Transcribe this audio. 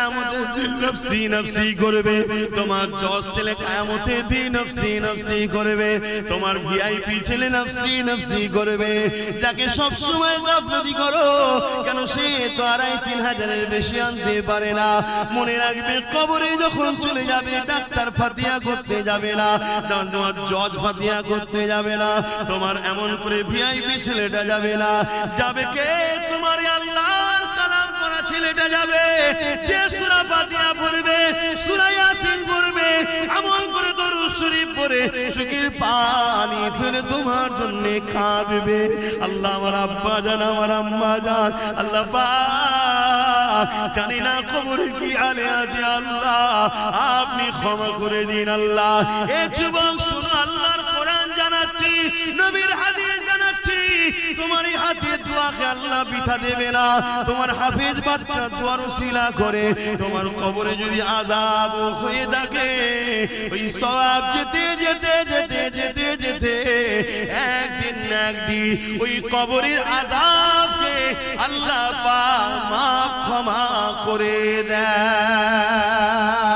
কিয়ামতের দিন নফসি নফসি করবে, তোমার জজ ছেলে কিয়ামতের দিন নফসি নফসি করবে, তোমার ভিআইপি ছেলে নফসি নফসি করবে। যাকে সব সময় গাফলতি করো কেন, সে তো 2500-3000 বেশি আনতে পারে না। মনে রাখবে কবরে যখন চলে যাবে ডাক্তার ফাতিহা করতে যাবে না, তোমার জজ ফাতিহা করতে যাবে না, তোমার এমন করে ভিআইপি ছেলেটা যাবে না। যাবে কে? তোমার আল্লাহর কালাম পড়া ছেলেটা যাবে, যে সূরা ফাতিহা পড়বে, সূরা ইয়াসিন পড়বে, আমল করে দরুদ শরীফ পড়ে চোখের পানি ফেলে তোমার জন্য কাঁদবে। আল্লাহ আমার আব্বা জান, আমার আম্মা জান, আল্লাহ পাক জানি না কবরে কি হালে আছে, আল্লাহ আপনি ক্ষমা করে দিন। আল্লাহ এই যুবক শুনো, আল্লাহর কোরআন জানাচ্ছি, নবীর হাদিস জানাচ্ছি, তোমার এই হাতের দোয়াকে আল্লাহ বৃথা দেবে না। তোমার হাফেজ বাচ্চা দোয়ার ওসিলা করে তোমার কবরে যদি আযাব হয়ে থাকে, ওই সওয়াব যেতে যেতে যেতে যেতে যেতে একদিন না একদিন ওই কবরের আযাবকে আল্লাহ পাক মাফ ক্ষমা করে দেয়।